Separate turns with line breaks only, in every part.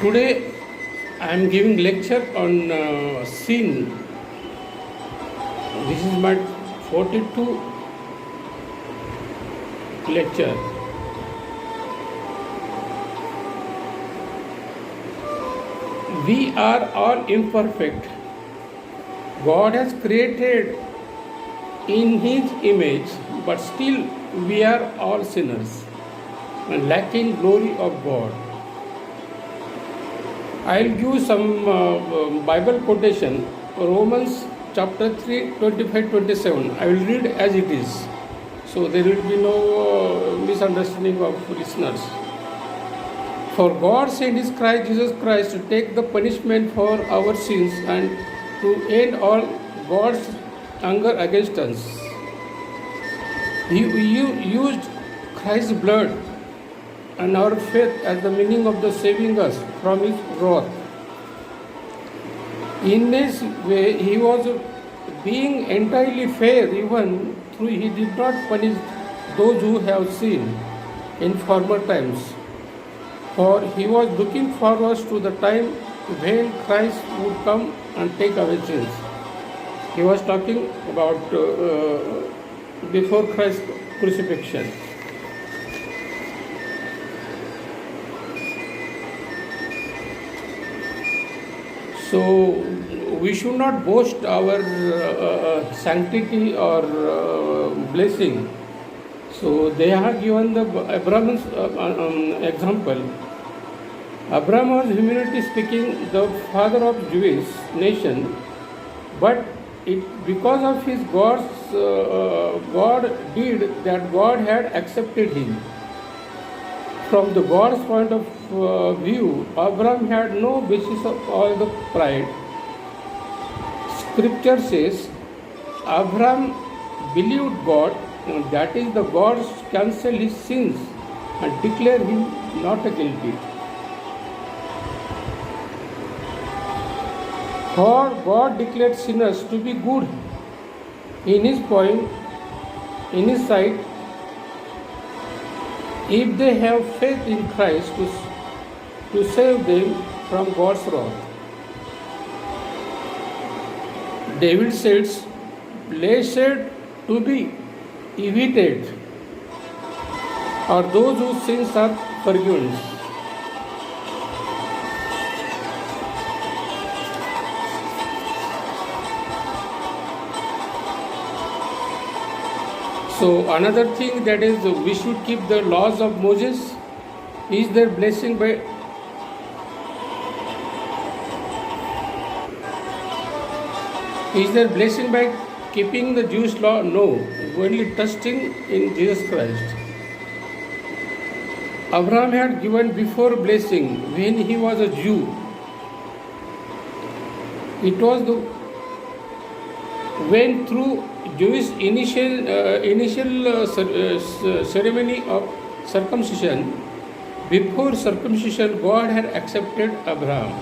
Today I am giving lecture on sin. This is my 42 lecture. We are all imperfect. God has created in His image, but still we are all sinners and lacking glory of God. I'll give some Bible quotation. Romans chapter 3, 25-27. I will read as it is. So there will be no misunderstanding of listeners. For God sent His Christ, Jesus Christ, to take the punishment for our sins and to end all God's anger against us. He used Christ's blood and our faith as the meaning of the saving us from His wrath. In this way, He was being entirely fair, even though He did not punish those who have sinned in former times. For He was looking forward to the time when Christ would come and take away sins. He was talking about before Christ's crucifixion. So we should not boast our sanctity or blessing. So they have given the Abraham's example. Abraham was humanly speaking the father of Jewish nation, but because of his God did that God had accepted him. From the God's point of view, Abraham had no basis of all the pride. Scripture says, Abraham believed God, and that is the God cancelled his sins and declared him not guilty. For God declared sinners to be good in His sight, if they have faith in Christ to save them from God's wrath. David says, blessed to be evicted are those whose sins are forgiven. So another thing that is we should keep the laws of Moses. Is there blessing by keeping the Jewish law? No, only trusting in Jesus Christ. Abraham had given before blessing when he was a Jew. It was when through Jewish initial ceremony of circumcision. Before circumcision, God had accepted Abraham.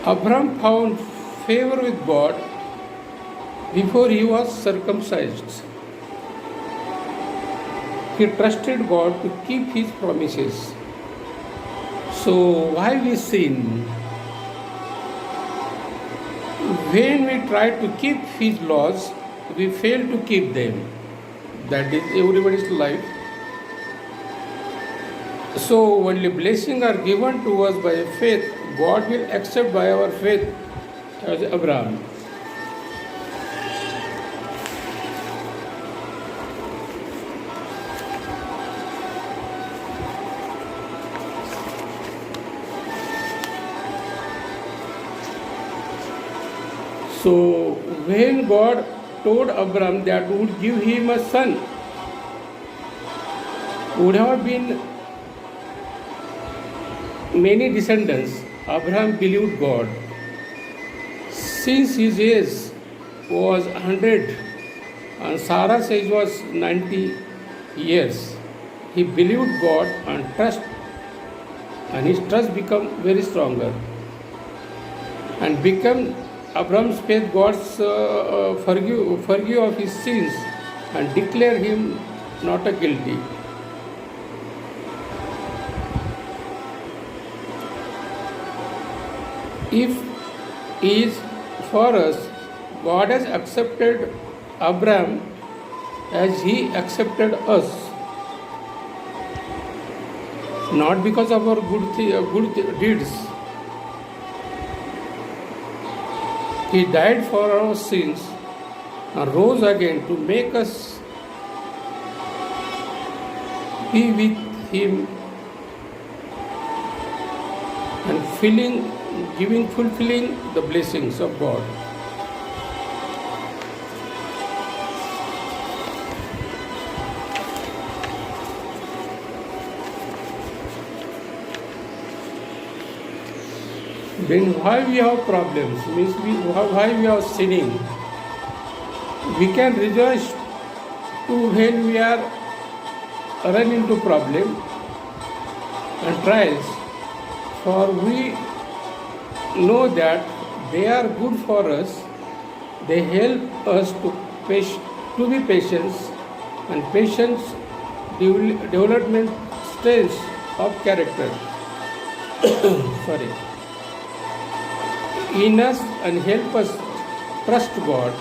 Abraham found favor with God before he was circumcised. He trusted God to keep His promises. So why we sin? When we try to keep His laws, we fail to keep them. That is everybody's life. So only blessings are given to us by faith. God will accept by our faith as Abraham. So when God told Abraham that would give him a son, would have been many descendants, Abraham believed God. Since his age was 100 and Sarah's age was 90 years, he believed God and his trust became very stronger and became Abraham's faith. God's forgive of his sins and declare him not a guilty. If He is for us, God has accepted Abraham as He accepted us, not because of our good deeds. He died for our sins and rose again to make us be with Him and fulfilling the blessings of God. Then why we have problems, means why we are sinning. We can rejoice when we are run into problem and trials, for we know that they are good for us. They help us to be patient, and patience development strength of character. Sorry. In us and help us trust God,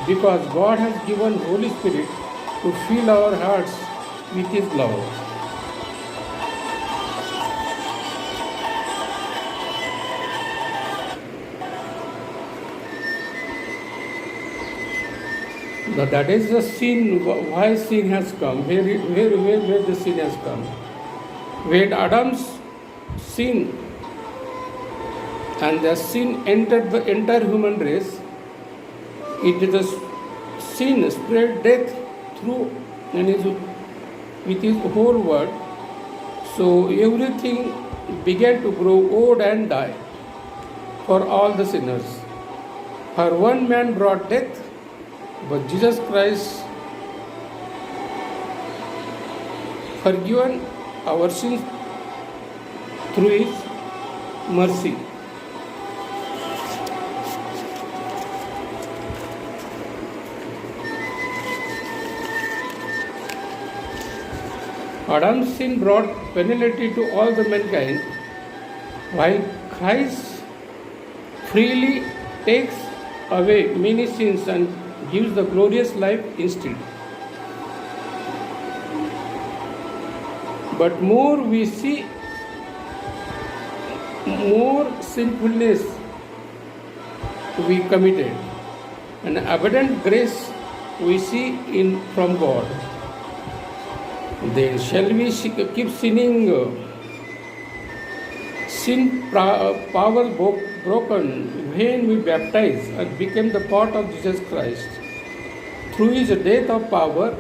because God has given Holy Spirit to fill our hearts with His love. That is the sin, why sin has come, where the sin has come. When Adam's sin and the sin entered the entire human race, it is the sin spread death through with his whole world. So everything began to grow old and die for all the sinners. For one man brought death, but Jesus Christ forgiven our sins through His mercy. Adam's sin brought penalty to all the mankind, while Christ freely takes away many sins and gives the glorious life instead. But more we see, more sinfulness we committed, and abundant grace we see from God. Then shall we keep sinning? Sin power broken when we baptized and became the part of Jesus Christ. Through His death of power,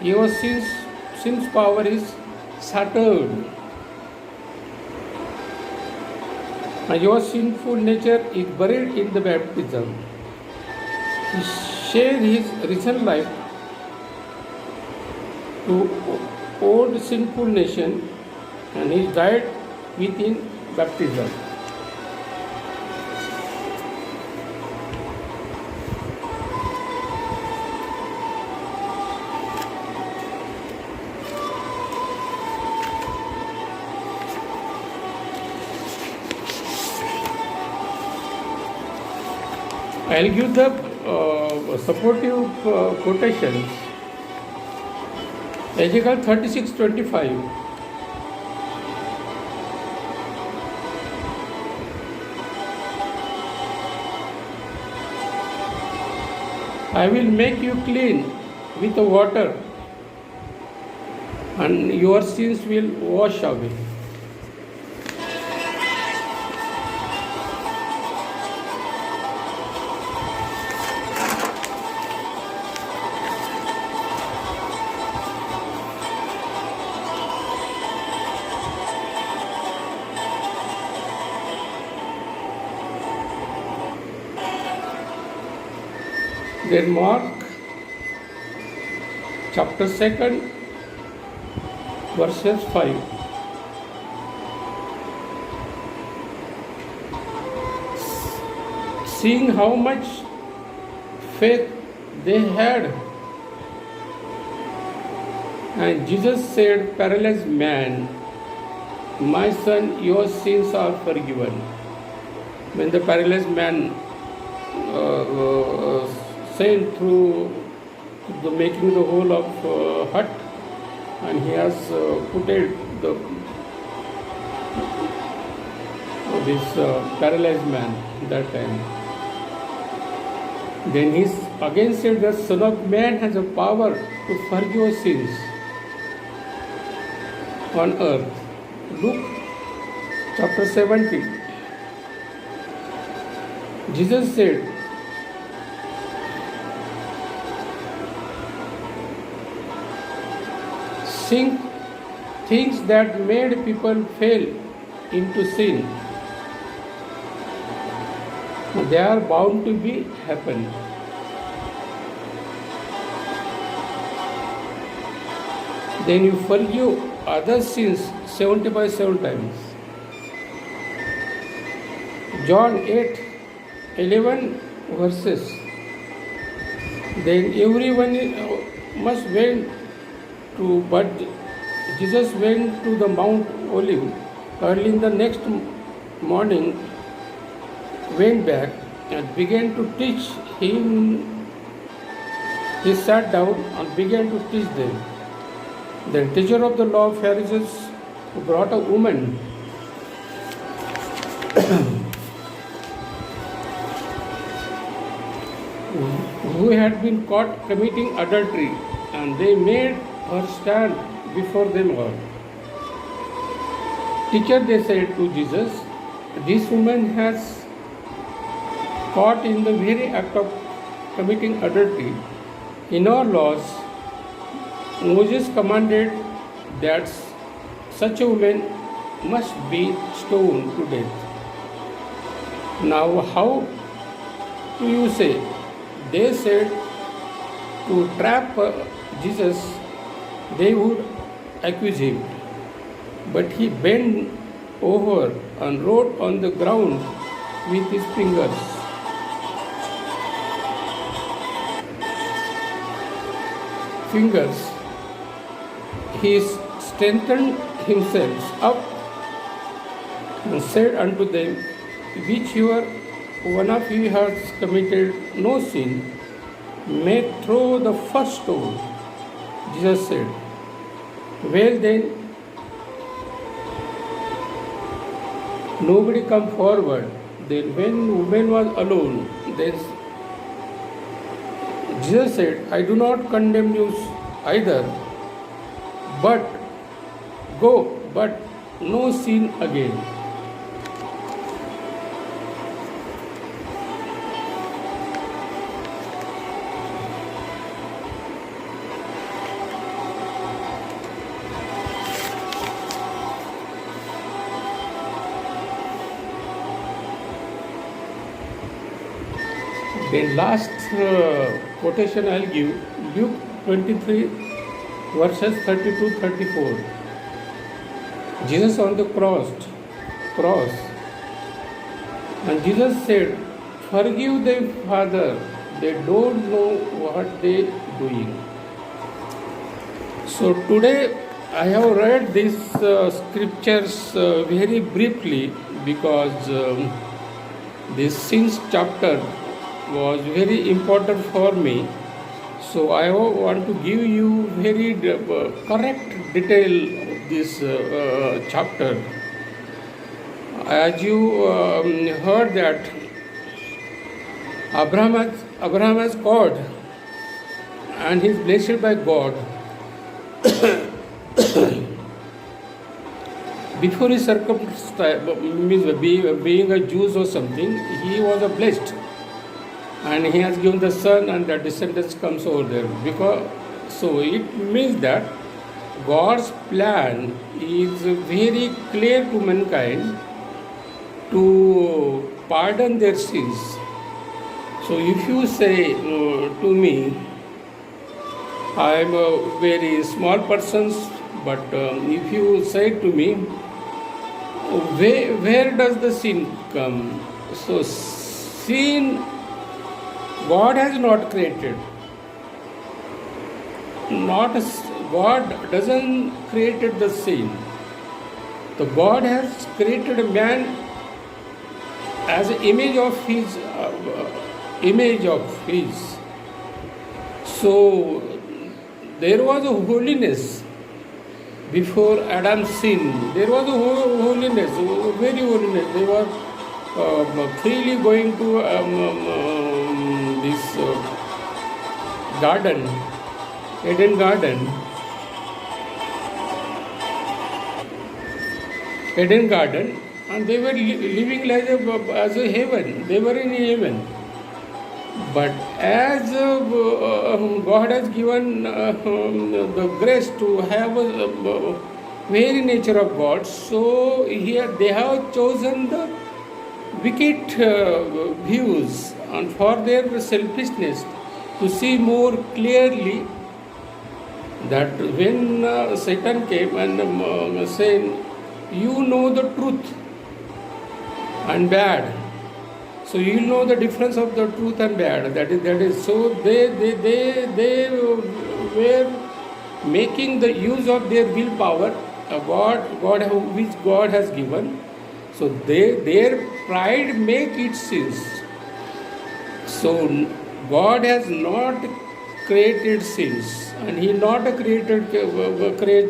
your sin's power is shattered, and your sinful nature is buried in the baptism. He shared His risen life to old sinful nation, and He died within baptism. I'll give the supportive quotations. Ezekiel 36:25. I will make you clean with the water, and your sins will wash away. Then Mark chapter 2 verses 5. Seeing how much faith they had, and Jesus said, paralyzed man, my son, your sins are forgiven. when the paralyzed man sailed through the making the whole of hut, and he has put it the this paralyzed man that time. Then he again said, the Son of Man has a power to forgive sins on earth. Luke chapter 17. Jesus said, "Think things that made people fail into sin, they are bound to be happen. Then you forgive other sins 70 times." John 8:11 verses. Then everyone must went to, but Jesus went to the Mount Olive early in the next morning, went back and began to teach him. He sat down and began to teach them. The teacher of the law, Pharisees, brought a woman who had been caught committing adultery, and they made her stand before them all. "Teacher," they said to Jesus, "this woman has caught in the very act of committing adultery. In our laws, Moses commanded that such a woman must be stoned to death. Now how do you say?" They said to trap Jesus, they would accuse him. But he bent over and wrote on the ground with his fingers. He strengthened himself up and said unto them, "Whichever one of you has committed no sin may throw the first stone." Jesus said, "Well then, nobody come forward." Then when woman was alone, then Jesus said, "I do not condemn you either, but go, but no sin again." The last quotation I'll give, Luke 23 verses 32-34. Jesus on the cross, and Jesus said, "Forgive them, Father, they don't know what they doing." So today I have read these scriptures very briefly because this sins chapter was very important for me. So I want to give you very correct detail of this chapter. As you heard that Abraham has called and he is blessed by God. Before his circumstance, being a Jew or something, he was a blessed. And he has given the son, and the descendants comes over there. So it means that God's plan is very clear to mankind to pardon their sins. So if you say to me, I am a very small person, but if you say to me, where does the sin come? So sin God has not created. God doesn't created the sin. So God has created a man as an image of his. So there was a holiness before Adam's sin. There was a holiness, very holiness. They were freely going to this garden, Eden garden, and they were living like as a heaven. They were in heaven. But as God has given the grace to have a very nature of God, so here they have chosen the wicked views and for their selfishness to see more clearly that when Satan came and said, "You know the truth and bad." So you know the difference of the truth and bad. That is. So they were making the use of their willpower, which God has given. So their pride make it sins. So God has not created sins, and He not create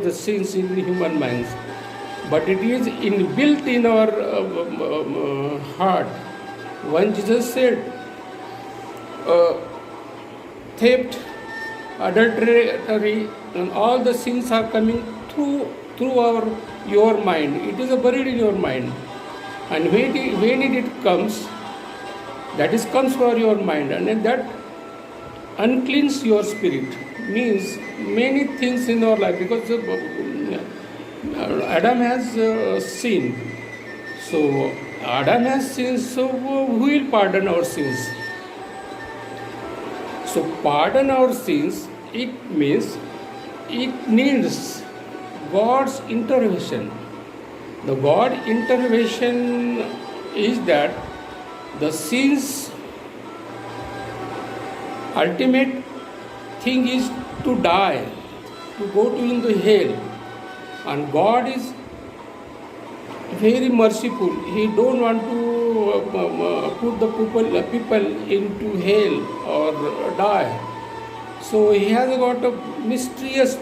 the sins in the human minds, but it is inbuilt in our heart. When Jesus said, theft, adultery, and all the sins are coming through your mind. It is buried in your mind, and when it comes, that is comes for your mind, and then that uncleans your spirit. Means many things in our life, because Adam has sinned. So Adam has sinned, so who will pardon our sins? So pardon our sins, it means it needs God's intervention. The God intervention is that the sins ultimate thing is to die, to go to into hell, and God is very merciful. He don't want to put the people into hell or die. So He has got a mysterious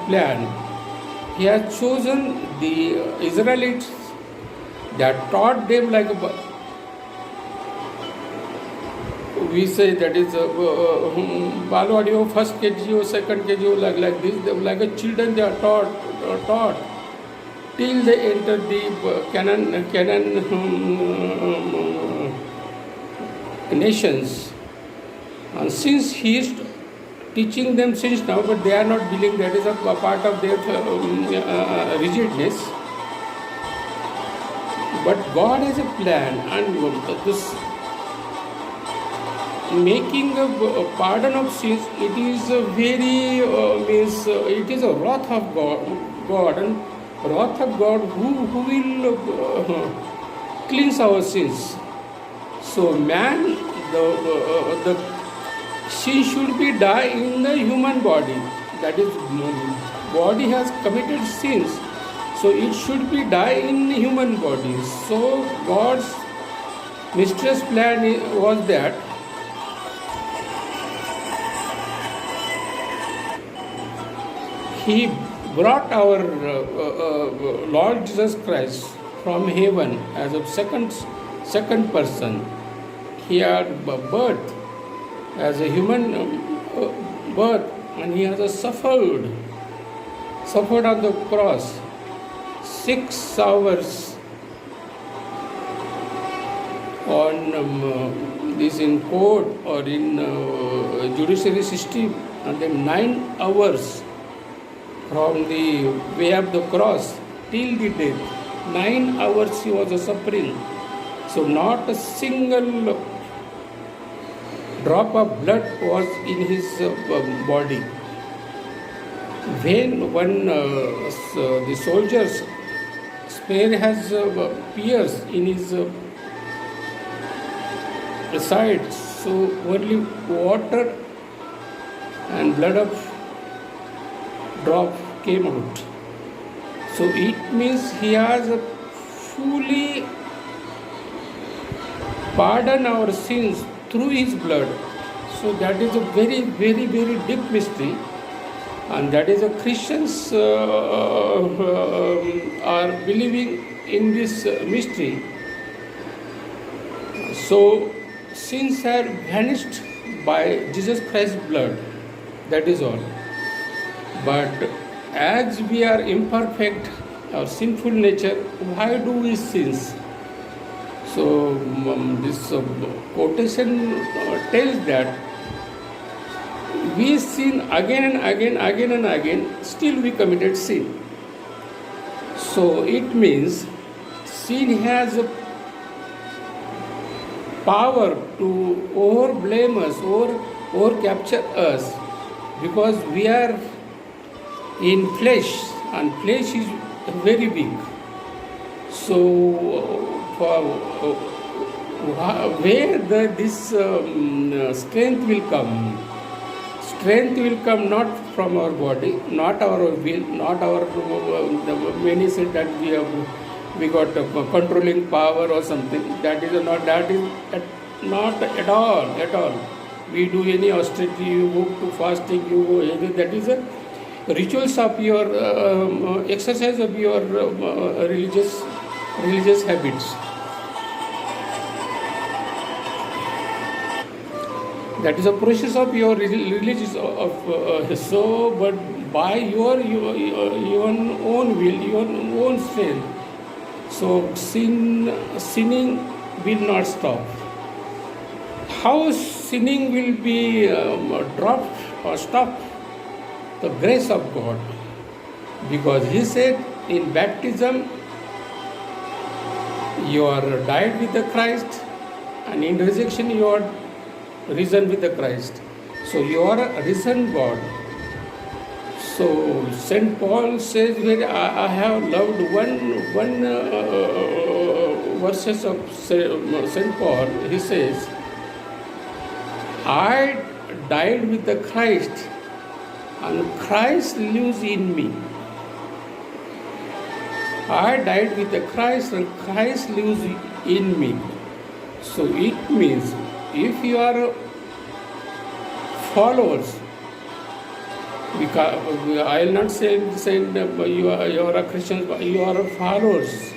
plan. He has chosen the Israelites, that taught them like we say that is Balwadi first KG or second KG like this. They, like a children, they are taught till they enter the Canaan nations. And since He is teaching them since now, but they are not believing, that is a part of their rigidness. But God has a plan, and this making a pardon of sins, it is a very it is a wrath of God, and wrath of God who will cleanse our sins. So man, the sin should be die in the human body. That is, body has committed sins, so it should be die in human body. So God's mysterious plan was that He brought our Lord Jesus Christ from heaven as a second person. He had birth as a human birth, and He has suffered on the cross 6 hours on this in court or in judiciary system, and then 9 hours from the way of the cross till the death. 9 hours He was suffering. So not a single drop of blood was in His body. When the soldier's spear has pierced in his side, so only water and blood of drop came out. So it means He has fully pardon our sins through His blood. So that is a very, very, very deep mystery, and that is a Christians are believing in this mystery. So sins are vanished by Jesus Christ's blood. That is all. But as we are imperfect, our sinful nature, why do we sins? So this quotation tells that we sin again and again, still we committed sin. So it means sin has a power to over-blame us, over-capture us, because we are in flesh, and flesh is very big. So where this strength will come? Strength will come not from our body, not our will, not our many said that we got controlling power or something. That is not at all. We do any austerity, you go to fasting, you go, that is a rituals of your exercise of your religious habits. That is a process of your religious so, but by your own will, your own strength. So sinning will not stop. How sinning will be dropped or stopped? The grace of God. Because He said in baptism, you are died with the Christ, and in resurrection you are risen with the Christ. So you are a risen God. So Saint Paul says, where I have loved one verses of Saint Paul, he says, I died with the Christ, and Christ lives in me. I died with the Christ, and Christ lives in me. So it means if you are followers, because I will not say you are a Christian, but you are followers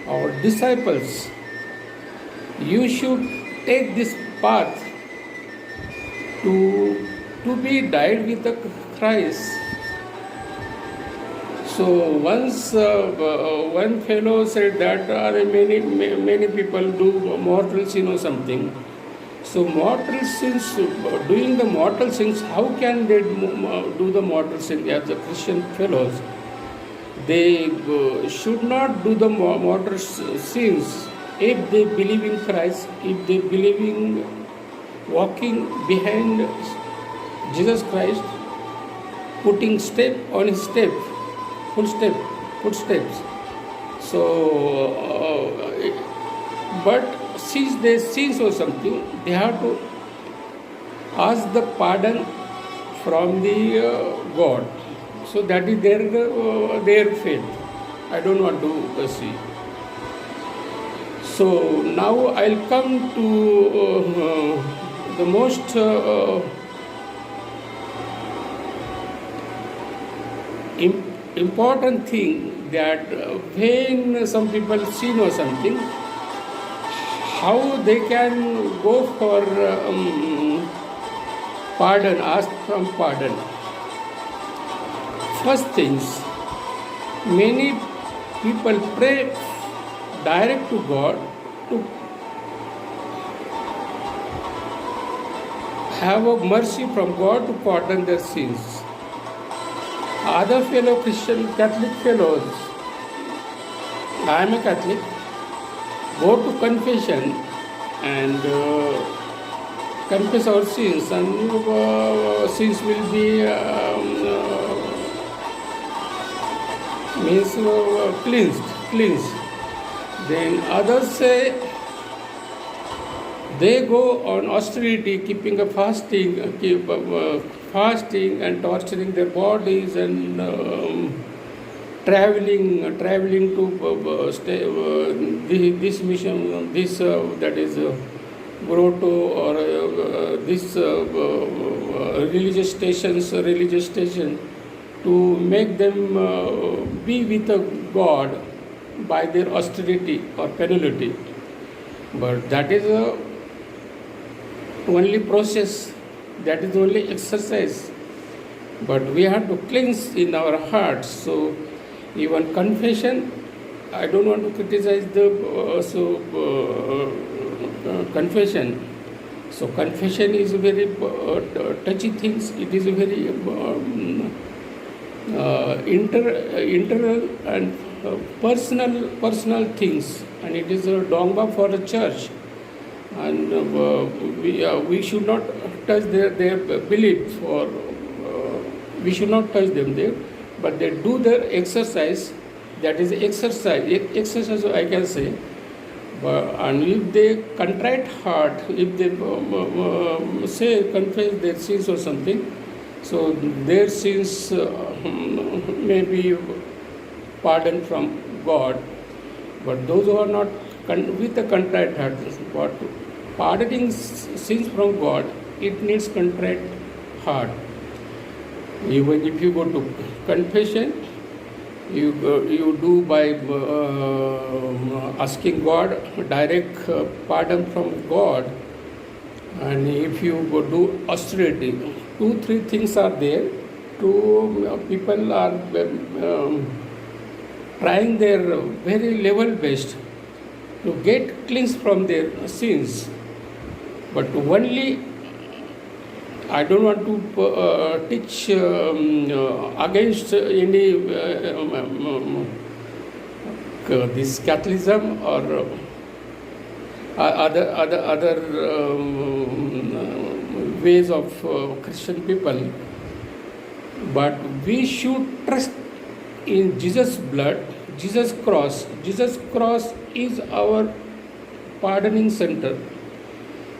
or disciples. You should take this path to be died with the Christ. So once one fellow said that many people do mortal sin or something. So mortal sins, doing the mortal sins, how can they do the mortal sin as the Christian fellows? They should not do the mortal sins if they believe in Christ, if they believe in walking behind Jesus Christ, putting step on his step, footsteps. So, but since they sin or something, they have to ask the pardon from the God. So that is their faith. I don't want to see. So now I'll come to the most important thing, that when some people sin or something, how they can go for pardon, ask from pardon. First things, many people pray direct to God to have a mercy from God to pardon their sins. Other fellow Christian Catholic fellows, I am a Catholic, go to confession and confess our sins, and sins will be cleansed. Then others say they go on austerity, keeping a fasting and torturing their bodies and traveling to this mission, this that is grotto, or this religious station, to make them be with a God by their austerity or penalty. But that is only process, that is only exercise. But we have to cleanse in our hearts. So even confession, I don't want to criticize the confession. So confession is a very touchy things. It is a very internal and personal things, and it is a dogma for the church. And we should not touch their beliefs, or we should not touch them there, but they do their exercise. That is exercise I can say. And if they contrite heart, if they say confess their sins or something, so their sins may be pardoned from God. But those who are not with a contrite heart, what pardoning sins from God, it needs contrite heart. Even if you go to confession, you do by asking God direct pardon from God. And if you go do austerity, 2-3 things are there. People are trying their very level best to get cleansed from their sins. But only, I don't want to teach against any this Catholicism or other ways of Christian people, but we should trust in Jesus' blood, Jesus' cross. Jesus' cross is our pardoning center.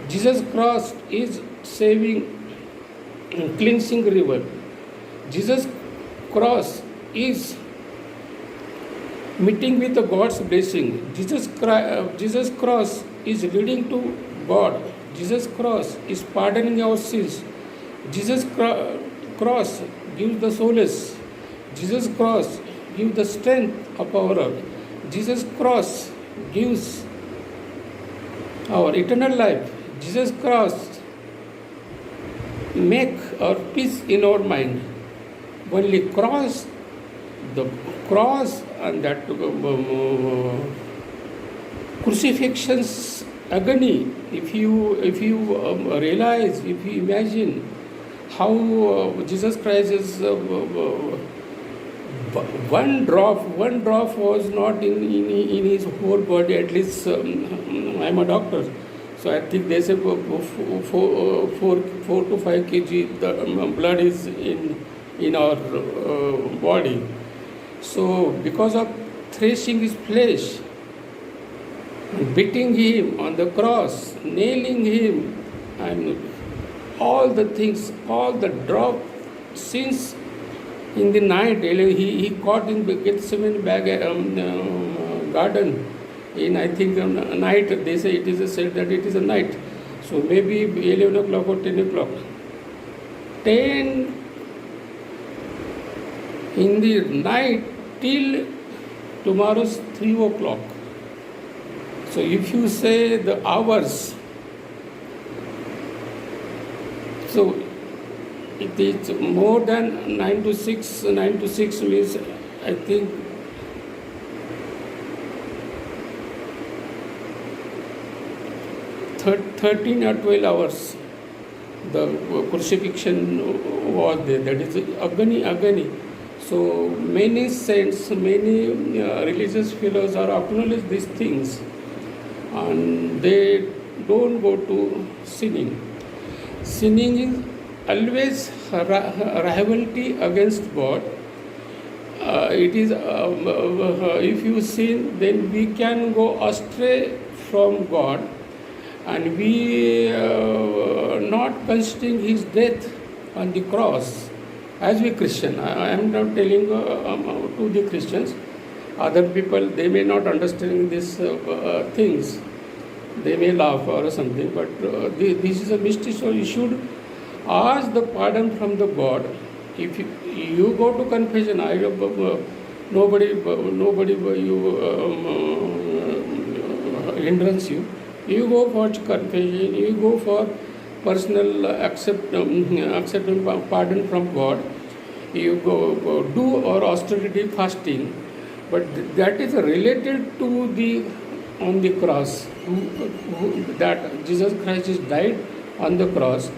Jesus' cross is saving, cleansing river. Jesus' cross is meeting with God's blessing. Jesus' cross is leading to God. Jesus' cross is pardoning our sins. Jesus' cross gives the solace. Jesus' cross gives the strength of our life. Jesus' cross gives our eternal life. Jesus' cross make our peace in our mind. Only the cross and that crucifixion's agony, if you realize, if you imagine how Jesus Christ is one drop was not in his whole body. At least I'm a doctor, so I think they say 4 to 5 kg the blood is in our body. So because of threshing his flesh, beating him on the cross, nailing him, and all the things, all the drop, since in the night, he caught in Gethsemane garden, in I think night, they say it is said that it is a night, so maybe 11 o'clock or 10 o'clock. 10 in the night till tomorrow's 3 o'clock. So if you say the hours, so it is more than 9 to 6. 9 to 6 means, I think, $13 or 12 hours. The crucifixion was there. That is agony. So many saints, many religious fellows are acknowledge these things, and they don't go to sinning. Sinning is always rivalry against God. It is if you sin, then we can go astray from God, and we not considering his death on the cross as we Christian. I am not telling to the Christians. Other people, they may not understand these things. They may laugh or something, but this is a mystery. So you should ask the pardon from the God. If you go to confession, nobody you hindrance you. You go for confession. You go for personal accepting pardon from God. You go do or austerity fasting, but that is related to the on the cross. That Jesus Christ is died on the cross.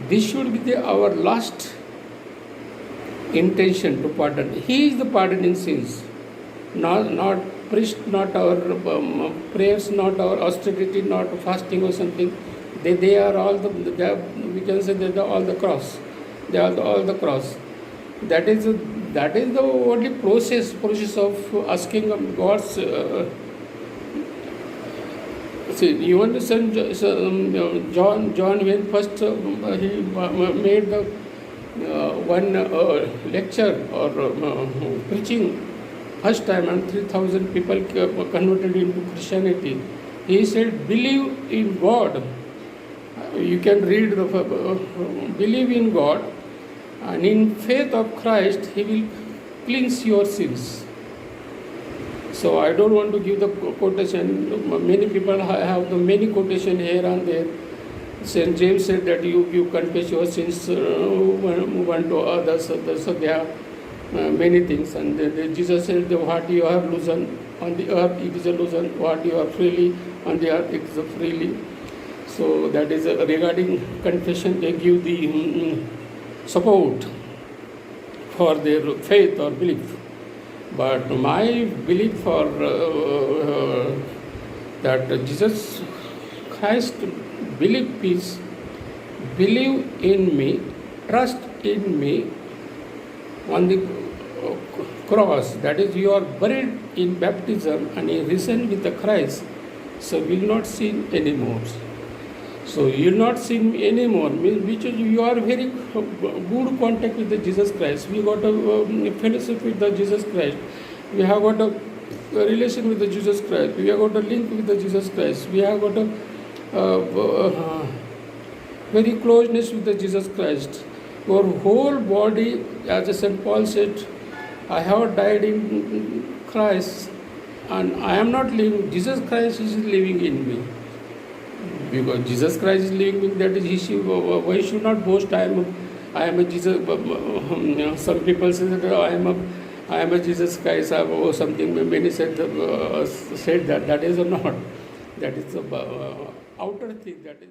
This should be our last intention to pardon. He is the pardoning sins, not priest, not our prayers, not our austerity, not fasting or something. They are all we can say they are all the cross. They are all the cross. That is the only process of asking of God's. See, you understand? John when first he made the one lecture or preaching first time, and 3,000 people converted into Christianity. He said, "Believe in God." You can read believe in God, and in faith of Christ, He will cleanse your sins. So I don't want to give the quotation. Many people have the many quotation here and there. Saint James said that you confess your sins one to others. So there are many things. And Jesus said that what you have loosened on the earth, it is a loosened. What you have freely on the earth, it is a freely. So that is regarding confession. They give the support for their faith or belief. But my belief for that Jesus Christ believe is believe in me, trust in me on the cross. That is, you are buried in baptism and you risen with the Christ. So will not sin anymore. So you will not sin anymore, which you are very good contact with the Jesus Christ. We got a fellowship with the Jesus Christ. We have got a relation with the Jesus Christ. We have got a link with the Jesus Christ. We have got a very closeness with the Jesus Christ. Your whole body, as St. Paul said, I have died in Christ, and I am not living. Jesus Christ is living in me. Because Jesus Christ is living in me, that is, why should not boast? I am a Jesus. Some people say that I am a Jesus Christ or something. Many said that. That is not. That is the outer thing. That is.